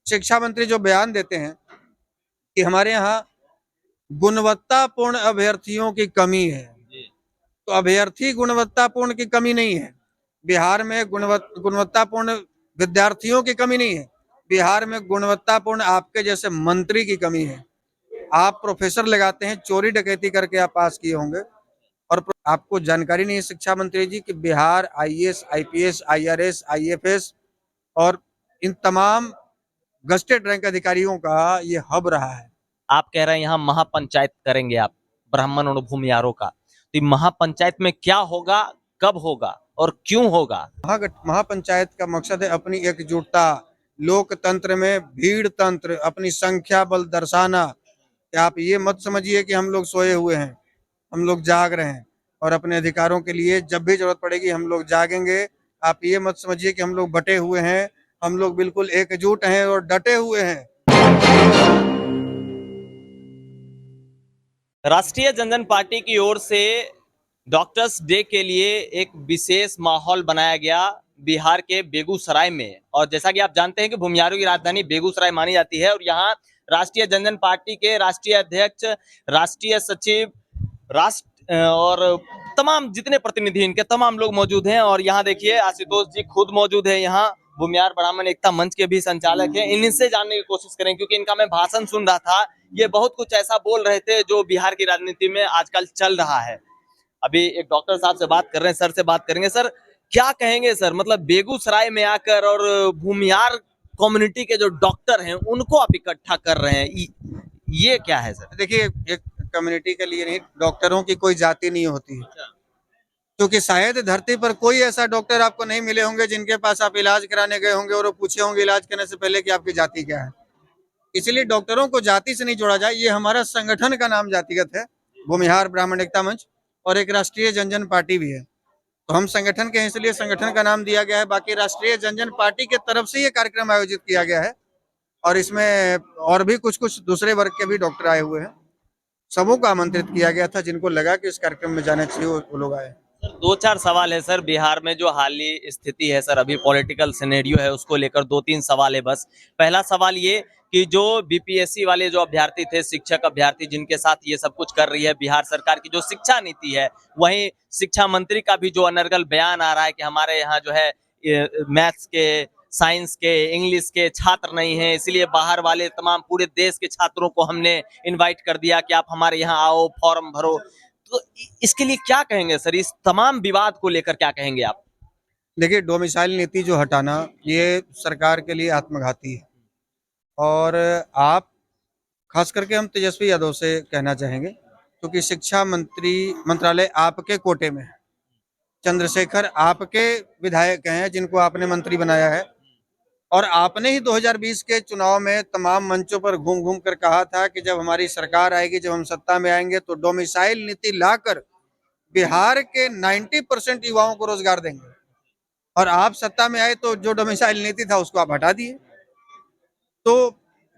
शिक्षा मंत्री जो बयान देते हैं कि हमारे यहाँ गुणवत्तापूर्ण अभ्यर्थियों की कमी है, तो अभ्यर्थी गुणवत्तापूर्ण की कमी नहीं है। बिहार में गुणवत्तापूर्ण विद्यार्थियों की कमी नहीं है। बिहार में गुणवत्तापूर्ण आपके जैसे मंत्री की कमी है। आप प्रोफेसर लगाते हैं, चोरी डकैती करके आप पास किए होंगे और आपको जानकारी नहीं है शिक्षा मंत्री जी कि Bihar IAS, IPS, IRS, IFS और इन तमाम गस्टेड रैंक अधिकारियों का ये हब रहा है। आप कह रहे हैं यहाँ महापंचायत करेंगे आप ब्राह्मण और भूमियारों का, तो महापंचायत में क्या होगा, कब होगा और क्यों होगा? महापंचायत का मकसद है अपनी एकजुटता, लोकतंत्र में भीड़ तंत्र, अपनी संख्या बल दर्शाना। आप ये मत समझिए कि हम लोग सोए हुए हैं, हम लोग जाग रहे हैं और अपने अधिकारों के लिए जब भी जरूरत पड़ेगी हम लोग जागेंगे। आप ये मत समझिए कि हम लोग बटे हुए हैं, हम लोग बिल्कुल एकजुट हैं और डटे हुए हैं। राष्ट्रीय जनजन पार्टी की ओर से डॉक्टर्स डे के लिए एक विशेष माहौल बनाया गया बिहार के बेगूसराय में। और जैसा कि आप जानते हैं कि भूमियारों की राजधानी बेगूसराय मानी जाती है और यहाँ राष्ट्रीय जनजन पार्टी के राष्ट्रीय अध्यक्ष, राष्ट्रीय सचिव, राष्ट्र और तमाम जितने प्रतिनिधि इनके तमाम लोग मौजूद हैं। और यहाँ देखिए आशुतोष जी खुद मौजूद है, यहाँ भूमियार ब्राह्मण एकता मंच के भी संचालक हैं। इनसे जानने की कोशिश करें क्योंकि इनका मैं भाषण सुन रहा था, ये बहुत कुछ ऐसा बोल रहे थे जो बिहार की राजनीति में आजकल चल रहा है। अभी एक डॉक्टर साहब से बात कर रहे हैं, सर से बात करेंगे। सर क्या कहेंगे सर, मतलब बेगूसराय में आकर और भूमियार कम्युनिटी के जो डॉक्टर हैं उनको आप इकट्ठा कर रहे हैं, ये क्या है सर? देखिए, एक कम्युनिटी के लिए नहीं, डॉक्टरों की कोई जाति नहीं होती है, क्योंकि शायद धरती पर कोई ऐसा डॉक्टर आपको नहीं मिले होंगे जिनके पास आप इलाज कराने गए होंगे और वो पूछे होंगे इलाज करने से पहले कि आपकी जाति क्या है। इसलिए डॉक्टरों को जाति से नहीं जोड़ा जाए। ये हमारा संगठन का नाम जातिगत है, भूमिहार ब्राह्मण एकता मंच, और एक राष्ट्रीय जनजन पार्टी भी है। तो हम संगठन के हैं इसलिए संगठन का नाम दिया गया है। बाकी राष्ट्रीय जनजन पार्टी की तरफ से ये कार्यक्रम आयोजित किया गया है और इसमें और भी कुछ कुछ दूसरे वर्ग के भी डॉक्टर आए हुए हैं। सबों को आमंत्रित किया गया था जिनको लगा कि इस कार्यक्रम में जाना चाहिए वो लोग आए। दो चार सवाल है सर, बिहार में जो हाली स्थिति है सर, अभी पॉलिटिकल सिनेरियो है, उसको लेकर दो तीन सवाल है बस। पहला सवाल ये कि जो बीपीएससी वाले जो अभ्यर्थी थे, शिक्षक अभ्यर्थी जिनके साथ ये सब कुछ कर रही है बिहार सरकार की जो शिक्षा नीति है, वहीं शिक्षा मंत्री का भी जो अनर्गल बयान आ रहा है कि हमारे यहाँ जो है मैथ्स के, साइंस के, इंग्लिश के छात्र नहीं है, इसलिए बाहर वाले तमाम पूरे देश के छात्रों को हमने इनवाइट कर दिया कि आप हमारे यहाँ आओ, फॉर्म भरो। तो इसके लिए क्या कहेंगे सर, इस तमाम विवाद को लेकर क्या कहेंगे आप? देखिए, डोमिसाइल नीति जो हटाना ये सरकार के लिए आत्मघाती है और आप खास करके हम तेजस्वी यादव से कहना चाहेंगे क्योंकि शिक्षा मंत्रालय आपके कोटे में है। चंद्रशेखर आपके विधायक हैं जिनको आपने मंत्री बनाया है और आपने ही 2020 के चुनाव में तमाम मंचों पर घूम घूम कर कहा था कि जब हमारी सरकार आएगी, जब हम सत्ता में आएंगे तो डोमिसाइल नीति लाकर बिहार के 90% युवाओं को रोजगार देंगे। और आप सत्ता में आए तो जो डोमिसाइल नीति था उसको आप हटा दिए। तो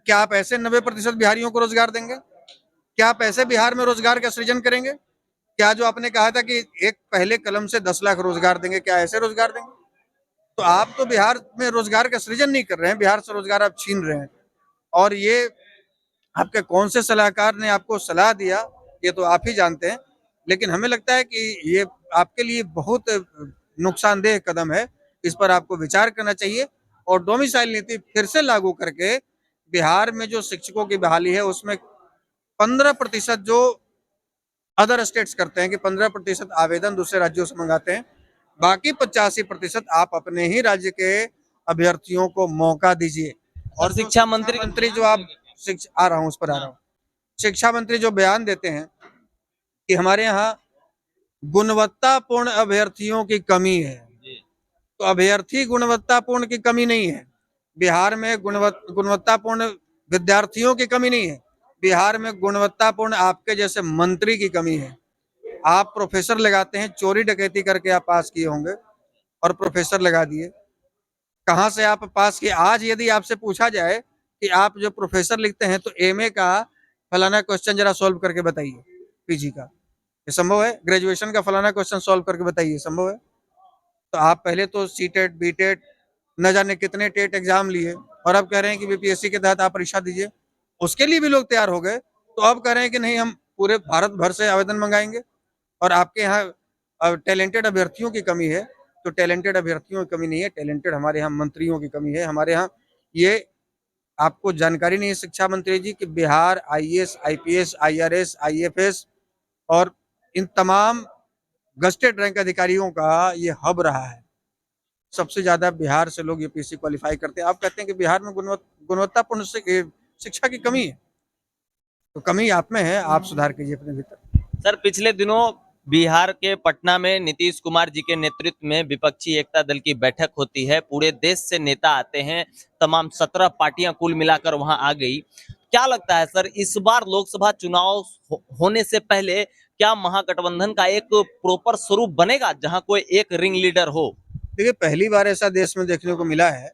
क्या आप ऐसे 90% बिहारियों को रोजगार देंगे? क्या आप ऐसे बिहार में रोजगार का सृजन करेंगे? क्या जो आपने कहा था कि एक पहले कलम से 10 लाख रोजगार देंगे, क्या ऐसे रोजगार देंगे? तो आप तो बिहार में रोजगार का सृजन नहीं कर रहे हैं, बिहार से रोजगार आप छीन रहे हैं। और ये आपके कौन से सलाहकार ने आपको सलाह दिया ये तो आप ही जानते हैं, लेकिन हमें लगता है कि ये आपके लिए बहुत नुकसानदेह कदम है। इस पर आपको विचार करना चाहिए और डोमिसाइल नीति फिर से लागू करके बिहार में जो शिक्षकों की बहाली है उसमें 15% जो अदर स्टेट्स करते हैं कि 15% आवेदन दूसरे राज्यों से मंगाते हैं, बाकी 85% आप अपने ही राज्य के अभ्यर्थियों को मौका दीजिए। और शिक्षा मंत्री जो आप आ रहा हूँ उस पर आ रहा हूँ, शिक्षा मंत्री जो बयान देते हैं कि हमारे यहाँ गुणवत्तापूर्ण अभ्यर्थियों की कमी है, तो अभ्यर्थी गुणवत्तापूर्ण की कमी नहीं है। बिहार में गुणवत्तापूर्ण विद्यार्थियों की कमी नहीं है। बिहार में गुणवत्तापूर्ण आपके जैसे मंत्री की कमी है। आप प्रोफेसर लगाते हैं, चोरी डकैती करके आप पास किए होंगे और प्रोफेसर लगा दिए। कहाँ से आप पास किए? आज यदि आपसे पूछा जाए कि आप जो प्रोफेसर लिखते हैं तो एमए का फलाना क्वेश्चन जरा सॉल्व करके बताइए, पीजी का, ये संभव है? ग्रेजुएशन का फलाना क्वेश्चन सॉल्व करके बताइए, संभव है? तो आप पहले तो सीटेट, बीटेट, न जाने कितने टेट एग्जाम लिए और अब कह रहे हैं कि बीपीएससी के तहत आप परीक्षा दीजिए, उसके लिए भी लोग तैयार हो गए। तो अब कह रहे हैं कि नहीं, हम पूरे भारत भर से आवेदन मंगाएंगे और आपके यहाँ टैलेंटेड अभ्यर्थियों की कमी है। तो टैलेंटेड अभ्यर्थियों की कमी नहीं है, टैलेंटेड हमारे यहाँ मंत्रियों की कमी है। हमारे यहाँ ये आपको जानकारी नहीं है शिक्षा मंत्री जी कि Bihar IAS, IPS, IRS, IFS और इन तमाम गस्टेड रैंक अधिकारियों का ये हब रहा है। सबसे ज्यादा बिहार से लोग यूपीएससी क्वालिफाई करते हैं। आप कहते हैं कि बिहार में गुणवत्तापूर्ण शिक्षा की कमी है, तो कमी आप में है, आप सुधार कीजिए अपने भीतर। सर पिछले दिनों बिहार के पटना में नीतीश कुमार जी के नेतृत्व में विपक्षी एकता दल की बैठक होती है, पूरे देश से नेता आते हैं, तमाम 17 पार्टियां कुल मिलाकर वहां आ गई। क्या लगता है सर, इस बार लोकसभा चुनाव होने से पहले क्या महागठबंधन का एक प्रॉपर स्वरूप बनेगा जहां कोई एक रिंग लीडर हो? देखिए, पहली बार ऐसा देश में देखने को मिला है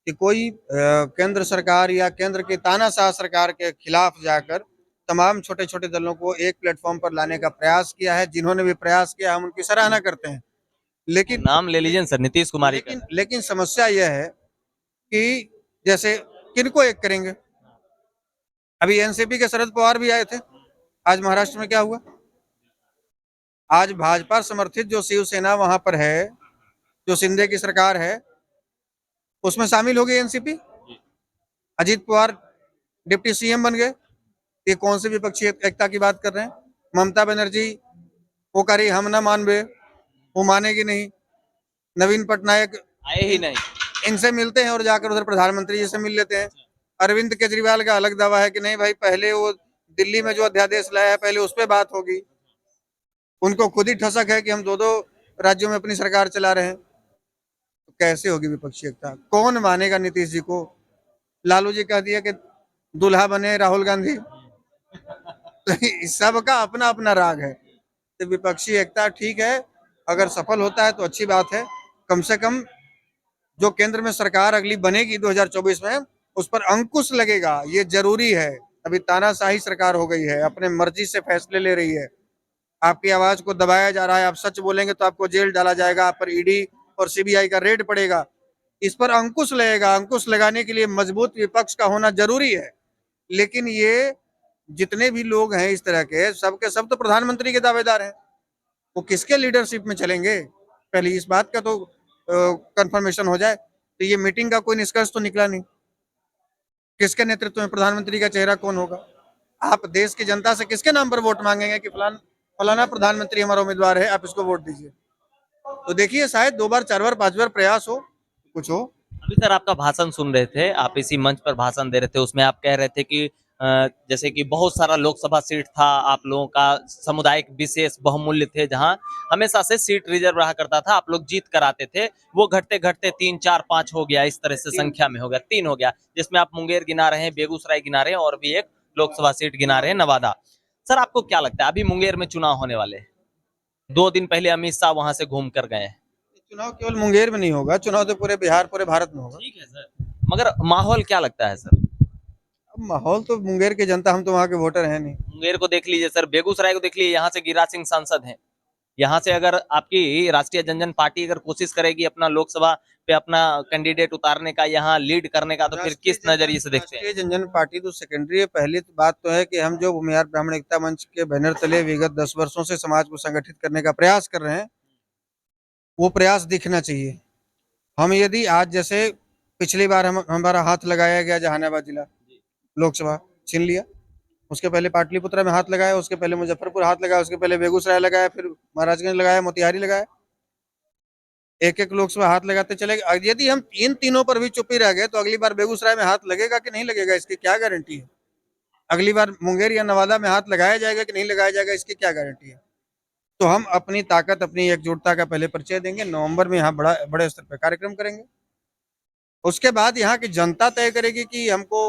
कि कोई केंद्र सरकार या केंद्र की तानाशाह सरकार के खिलाफ जाकर तमाम छोटे छोटे दलों को एक प्लेटफॉर्म पर लाने का प्रयास किया है। जिन्होंने भी प्रयास किया, हम उनकी सराहना करते हैं। लेकिन नाम ले लीजिए सर, नीतीश कुमार ही का। लेकिन समस्या यह है कि जैसे किनको एक करेंगे। अभी एनसीपी के शरद पवार भी आए थे, आज महाराष्ट्र में क्या हुआ? आज भाजपा समर्थित जो शिवसेना वहां पर है, जो शिंदे की सरकार है, उसमें शामिल हो गई NCP. Ajit Pawar deputy CM बन गए। ये कौन सी विपक्षी एकता की बात कर रहे हैं? ममता बनर्जी वो कह रही हम ना मानवे, वो मानेगी नहीं। नवीन पटनायक आए ही नहीं। इनसे मिलते हैं और जाकर उधर प्रधानमंत्री जी से मिल लेते हैं। अरविंद केजरीवाल का अलग दावा है कि नहीं भाई, पहले वो दिल्ली में जो अध्यादेश लाया है पहले उस पर बात होगी। उनको खुद ही ठसक है कि हम दो दो राज्यों में अपनी सरकार चला रहे हैं। तो कैसे होगी विपक्षी एकता? कौन मानेगा नीतीश जी को? लालू जी कह दिया कि दूल्हा बने राहुल गांधी। तो सबका अपना अपना राग है। तो विपक्षी एकता ठीक है, अगर सफल होता है तो अच्छी बात है। कम से कम जो केंद्र में सरकार अगली बनेगी 2024 में, उस पर अंकुश लगेगा, ये जरूरी है। अभी तानाशाही सरकार हो गई है, अपने मर्जी से फैसले ले रही है, आपकी आवाज को दबाया जा रहा है। आप सच बोलेंगे तो आपको जेल डाला जाएगा, आप पर ईडी और सीबीआई का रेड पड़ेगा। इस पर अंकुश लगेगा। अंकुश लगाने के लिए मजबूत विपक्ष का होना जरूरी है। लेकिन ये जितने भी लोग हैं इस तरह के, सबके सब तो प्रधानमंत्री के दावेदार हैं। वो किसके लीडरशिप में चलेंगे? पहले इस बात का तो कंफर्मेशन हो जाए। तो ये मीटिंग का कोई निष्कर्ष तो निकला नहीं, किसके नेतृत्व में प्रधानमंत्री का चेहरा कौन होगा? आप देश की जनता से किसके नाम पर वोट मांगेंगे कि फलाना प्रधानमंत्री हमारा उम्मीदवार है, आप इसको वोट दीजिए? तो देखिए, शायद 2 बार 4 बार 5 बार प्रयास हो, कुछ हो। अभी सर आपका भाषण सुन रहे थे, आप इसी मंच पर भाषण दे रहे थे, उसमें आप कह रहे थे कि जैसे कि बहुत सारा लोकसभा सीट था, आप लोगों का सामुदायिक विशेष बहुमूल्य थे, जहां हमेशा से सीट रिजर्व रहा करता था, आप लोग जीत कर आते थे। वो घटते घटते 3 4 5 हो गया, इस तरह से संख्या में हो गया, 3 हो गया, जिसमें आप मुंगेर गिना रहे हैं, बेगूसराय गिना रहे हैं और भी एक लोकसभा सीट गिना रहे हैं, नवादा। सर आपको क्या लगता है, अभी मुंगेर में चुनाव होने वाले हैं, 2 दिन पहले अमित शाह वहां से घूम कर गए हैं। चुनाव केवल मुंगेर में नहीं होगा, चुनाव तो पूरे बिहार, पूरे भारत में होगा। ठीक है सर, मगर माहौल क्या लगता है सर? अब माहौल तो मुंगेर की जनता, हम तो वहाँ के वोटर हैं नहीं। मुंगेर को देख लीजिए सर, बेगूसराय को देख लीजिए, यहाँ से गिरिराज सिंह सांसद हैं। यहाँ से अगर आपकी राष्ट्रीय जनजन पार्टी अगर कोशिश करेगी अपना लोकसभा पे अपना कैंडिडेट उतारने का, यहाँ लीड करने का, तो फिर किस नजरिए से देखते हैं? राष्ट्रीय जनजन पार्टी तो सेकेंडरी है। पहली तो बात तो है कि हम जो भूमिहार ब्राह्मण एकता मंच के बैनर तले विगत 10 वर्षों से समाज को संगठित करने का प्रयास कर रहे हैं, वो प्रयास दिखना चाहिए। हम यदि आज जैसे पिछली बार हमारा हाथ लगाया गया जहानाबाद जिला लोकसभा छीन लिया, उसके पहले पाटलिपुत्रा में हाथ लगाया, उसके पहले मुजफ्फरपुर हाथ लगाया, उसके पहले बेगूसराय लगाया, फिर महाराजगंज लगाया, मोतिहारी लगाया। एक एक लोकसभा हाथ लगाते चले गए। यदि हम इन तीनों पर भी चुप ही रह गए तो अगली बार बेगूसराय में हाथ लगेगा कि नहीं लगेगा, इसकी क्या गारंटी है? अगली बार मुंगेर या नवादा में हाथ लगाया जाएगा कि नहीं लगाया जाएगा, इसकी क्या गारंटी है? तो हम अपनी ताकत, अपनी एकजुटता का पहले परिचय देंगे। नवंबर में यहाँ बड़े स्तर पर कार्यक्रम करेंगे। उसके बाद यहाँ की जनता तय करेगी कि हमको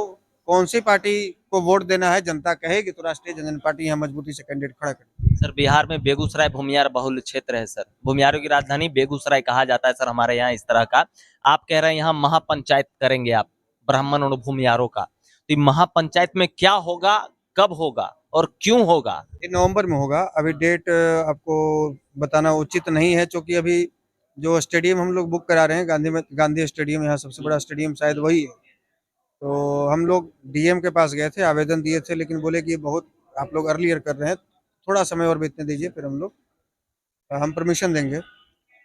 कौन सी पार्टी को वोट देना है। जनता कहेगी तो राष्ट्रीय जनता पार्टी यहाँ मजबूती से कैंडिडेट खड़ा करेगी। सर बिहार में बेगूसराय भूमिहार बहुल क्षेत्र है सर, भूमिहारों की राजधानी बेगूसराय कहा जाता है सर हमारे यहाँ इस तरह का। आप कह रहे हैं यहाँ महापंचायत करेंगे आप ब्राह्मण और भूमिहारों का, तो महापंचायत में क्या होगा, कब होगा और क्यों होगा? ये नवंबर में होगा। अभी डेट आपको बताना उचित नहीं है, क्योंकि अभी जो स्टेडियम हम लोग बुक करा रहे हैं गांधी स्टेडियम, यहाँ सबसे बड़ा स्टेडियम शायद वही है, तो हम लोग डीएम के पास गए थे, आवेदन दिए थे, लेकिन बोले कि बहुत आप लोग अर्लियर कर रहे हैं, थोड़ा समय और बीतने दीजिए, फिर हम परमिशन देंगे।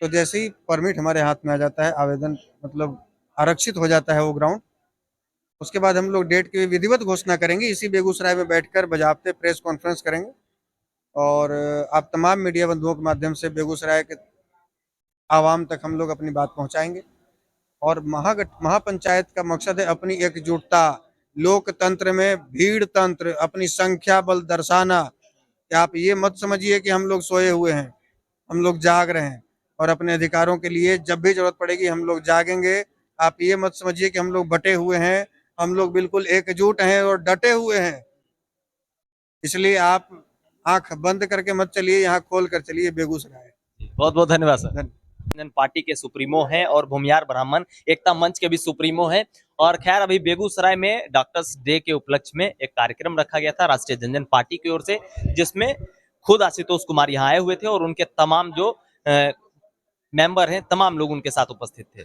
तो जैसे ही परमिट हमारे हाथ में आ जाता है, आवेदन मतलब आरक्षित हो जाता है वो ग्राउंड, उसके बाद हम लोग डेट की विधिवत घोषणा करेंगे। इसी बेगूसराय में बैठकर बजाबते प्रेस कॉन्फ्रेंस करेंगे और आप तमाम मीडिया बंधुओं के माध्यम से बेगूसराय के आवाम तक हम लोग अपनी बात पहुंचाएंगे। और महापंचायत का मकसद है अपनी एकजुटता, लोकतंत्र में भीड़ तंत्र, अपनी संख्या बल दर्शाना। कि आप ये मत समझिए कि हम लोग सोए हुए हैं, हम लोग जाग रहे हैं और अपने अधिकारों के लिए जब भी जरूरत पड़ेगी हम लोग जागेंगे। आप ये मत समझिए कि हम लोग बटे हुए हैं, हम लोग बिल्कुल एकजुट हैं और डटे हुए हैं। इसलिए आप आंख बंद करके मत चलिए, यहाँ खोल कर चलिए बेगूसराय। बहुत बहुत धन्यवाद सर। धन्यवाद। जनता पार्टी के सुप्रीमो हैं और भूमियार ब्राह्मण एकता मंच के भी सुप्रीमो हैं। और खैर अभी बेगूसराय में डॉक्टर्स डे के उपलक्ष्य में एक कार्यक्रम रखा गया था राष्ट्रीय जनता पार्टी की ओर से, जिसमें खुद आशुतोष कुमार यहाँ आए हुए थे और उनके तमाम जो मेंबर हैं तमाम लोग उनके साथ उपस्थित थे।